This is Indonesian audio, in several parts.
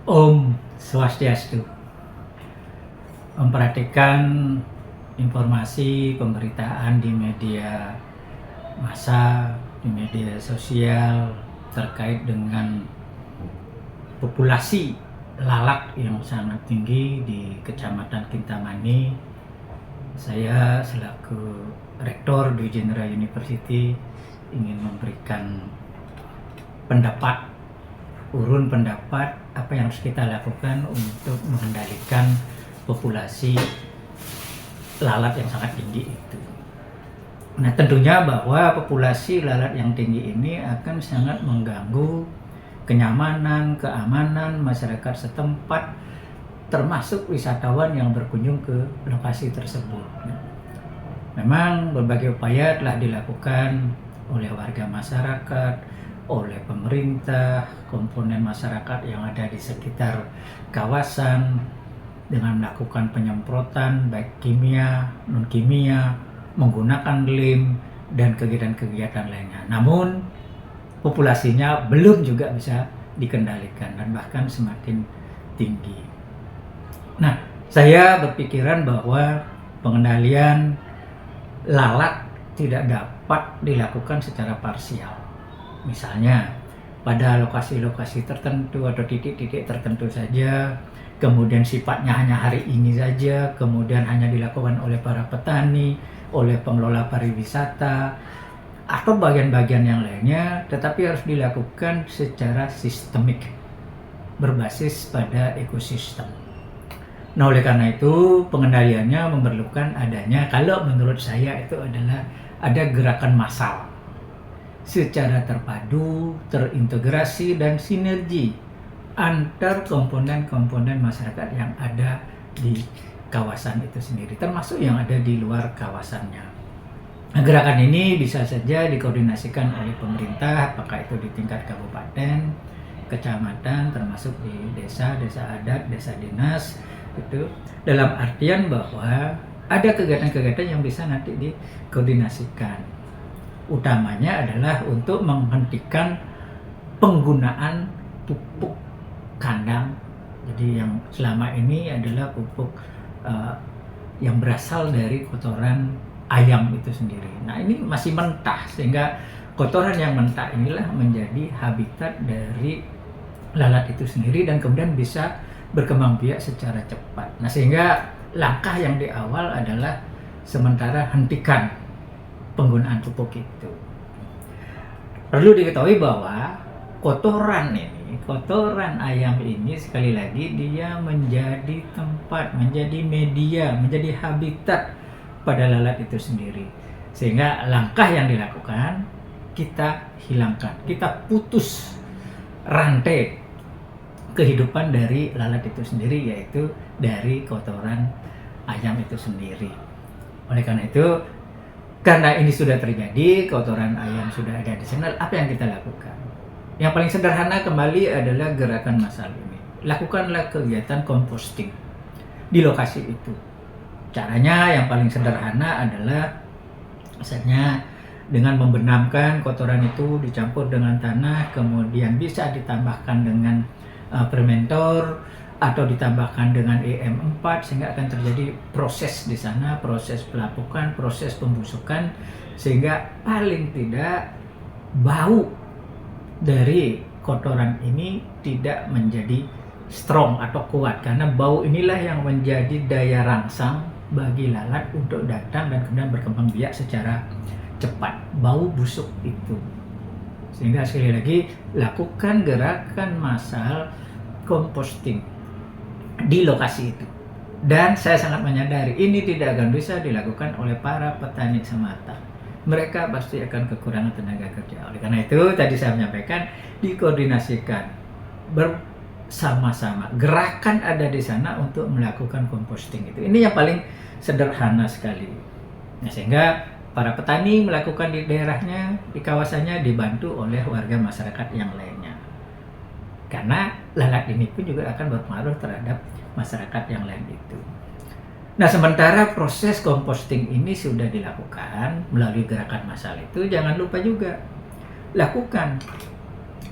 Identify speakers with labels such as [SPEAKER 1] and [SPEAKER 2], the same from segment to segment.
[SPEAKER 1] Om Swastiastu. Memperhatikan informasi pemberitaan di media massa, di media sosial terkait dengan populasi lalat yang sangat tinggi di Kecamatan Kintamani. Saya selaku Rektor Dwi General University ingin memberikan urun pendapat apa yang harus kita lakukan untuk mengendalikan populasi lalat yang sangat tinggi itu. Nah, tentunya bahwa populasi lalat yang tinggi ini akan sangat mengganggu kenyamanan, keamanan masyarakat setempat, termasuk wisatawan yang berkunjung ke lokasi tersebut. Memang berbagai upaya telah dilakukan oleh warga masyarakat, oleh pemerintah, komponen masyarakat yang ada di sekitar kawasan dengan melakukan penyemprotan baik kimia, non-kimia, menggunakan lem, dan kegiatan-kegiatan lainnya. Namun populasinya belum juga bisa dikendalikan dan bahkan semakin tinggi. Nah, saya berpikiran bahwa pengendalian lalat tidak dapat dilakukan secara parsial. Misalnya pada lokasi-lokasi tertentu atau titik-titik tertentu saja, kemudian sifatnya hanya hari ini saja, kemudian hanya dilakukan oleh para petani, oleh pengelola pariwisata, atau bagian-bagian yang lainnya, tetapi harus dilakukan secara sistemik, berbasis pada ekosistem. Nah, oleh karena itu pengendaliannya memerlukan adanya, kalau menurut saya itu adalah ada gerakan massal secara terpadu, terintegrasi, dan sinergi antar komponen-komponen masyarakat yang ada di kawasan itu sendiri, termasuk yang ada di luar kawasannya. Nah, gerakan ini bisa saja dikoordinasikan oleh pemerintah, apakah itu di tingkat kabupaten, kecamatan, termasuk di desa adat, desa dinas, itu dalam artian bahwa ada kegiatan-kegiatan yang bisa nanti dikoordinasikan. Utamanya adalah untuk menghentikan penggunaan pupuk kandang. Jadi yang selama ini adalah pupuk yang berasal dari kotoran ayam itu sendiri. Nah, ini masih mentah, sehingga kotoran yang mentah inilah menjadi habitat dari lalat itu sendiri dan kemudian bisa berkembang biak secara cepat. Nah, sehingga langkah yang di awal adalah sementara hentikan penggunaan pupuk itu. Perlu diketahui bahwa kotoran ayam ini sekali lagi dia menjadi tempat, menjadi media, menjadi habitat pada lalat itu sendiri. Sehingga langkah yang dilakukan, kita hilangkan, kita putus rantai kehidupan dari lalat itu sendiri, yaitu dari kotoran ayam itu sendiri. Oleh karena itu, karena ini sudah terjadi, kotoran ayam sudah ada di sana, apa yang kita lakukan? Yang paling sederhana kembali adalah gerakan massal ini. Lakukanlah kegiatan composting di lokasi itu. Caranya yang paling sederhana adalah misalnya dengan membenamkan kotoran itu dicampur dengan tanah, kemudian bisa ditambahkan dengan fermentor atau ditambahkan dengan EM4, sehingga akan terjadi proses di sana, proses pelapukan, proses pembusukan, sehingga paling tidak bau dari kotoran ini tidak menjadi strong atau kuat, karena bau inilah yang menjadi daya rangsang bagi lalat untuk datang dan kemudian berkembang biak secara cepat, bau busuk itu. Sehingga sekali lagi, lakukan gerakan massal composting di lokasi itu. Dan saya sangat menyadari ini tidak akan bisa dilakukan oleh para petani semata. Mereka pasti akan kekurangan tenaga kerja. Oleh karena itu tadi saya menyampaikan dikoordinasikan bersama-sama. Gerakan ada di sana untuk melakukan composting itu. Ini yang paling sederhana sekali. Nah, sehingga para petani melakukan di daerahnya, di kawasannya, dibantu oleh warga masyarakat yang lainnya. Karena lalat ini pun juga akan berpengaruh terhadap masyarakat yang lain itu. Nah, sementara proses composting ini sudah dilakukan melalui gerakan massal itu, jangan lupa juga lakukan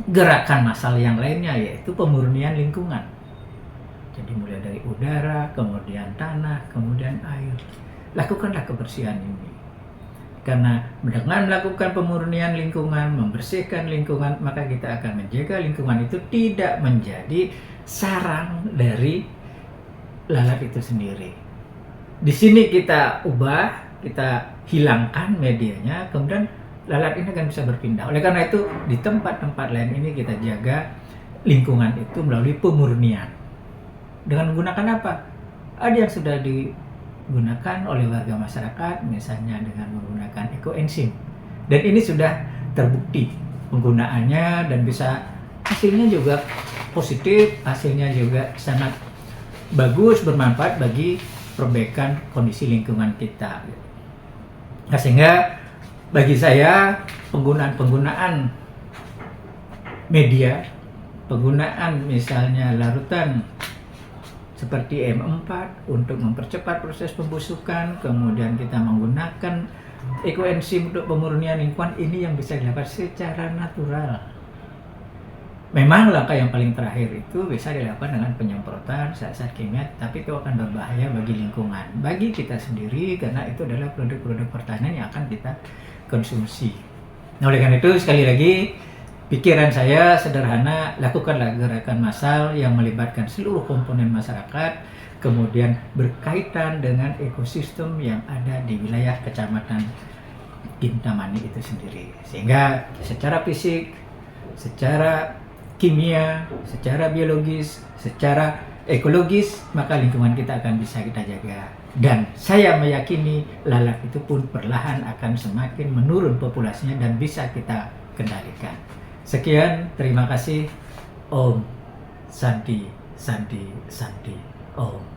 [SPEAKER 1] gerakan massal yang lainnya, yaitu pemurnian lingkungan. Jadi mulai dari udara, kemudian tanah, kemudian air. Lakukanlah kebersihan ini. Karena dengan melakukan pemurnian lingkungan, membersihkan lingkungan, maka kita akan menjaga lingkungan itu tidak menjadi sarang dari lalat itu sendiri. Di sini kita ubah, kita hilangkan medianya, kemudian lalat ini akan bisa berpindah. Oleh karena itu, di tempat-tempat lain ini kita jaga lingkungan itu melalui pemurnian. Dengan menggunakan apa? Ada yang sudah digunakan oleh warga masyarakat, misalnya dengan menggunakan ekoenzim. Dan ini sudah terbukti penggunaannya dan bisa hasilnya juga positif, hasilnya juga sangat bagus, bermanfaat bagi perbaikan kondisi lingkungan kita. Nah, sehingga bagi saya penggunaan media, penggunaan misalnya larutan seperti M4 untuk mempercepat proses pembusukan, kemudian kita menggunakan ekoenzim untuk pemurnian lingkungan, ini yang bisa dilakukan secara natural. Memang langkah yang paling terakhir itu bisa dilakukan dengan penyemprotan zat-zat kimia, tapi itu akan berbahaya bagi lingkungan, bagi kita sendiri, karena itu adalah produk-produk pertanian yang akan kita konsumsi. Nah, oleh karena itu sekali lagi pikiran saya sederhana, lakukanlah gerakan massal yang melibatkan seluruh komponen masyarakat, kemudian berkaitan dengan ekosistem yang ada di wilayah Kecamatan Kintamani itu sendiri. Sehingga secara fisik, secara kimia, secara biologis, secara ekologis, maka lingkungan kita akan bisa kita jaga. Dan saya meyakini lalat itu pun perlahan akan semakin menurun populasinya dan bisa kita kendalikan. Sekian, terima kasih. Om Santi, Santi, Santi. Om.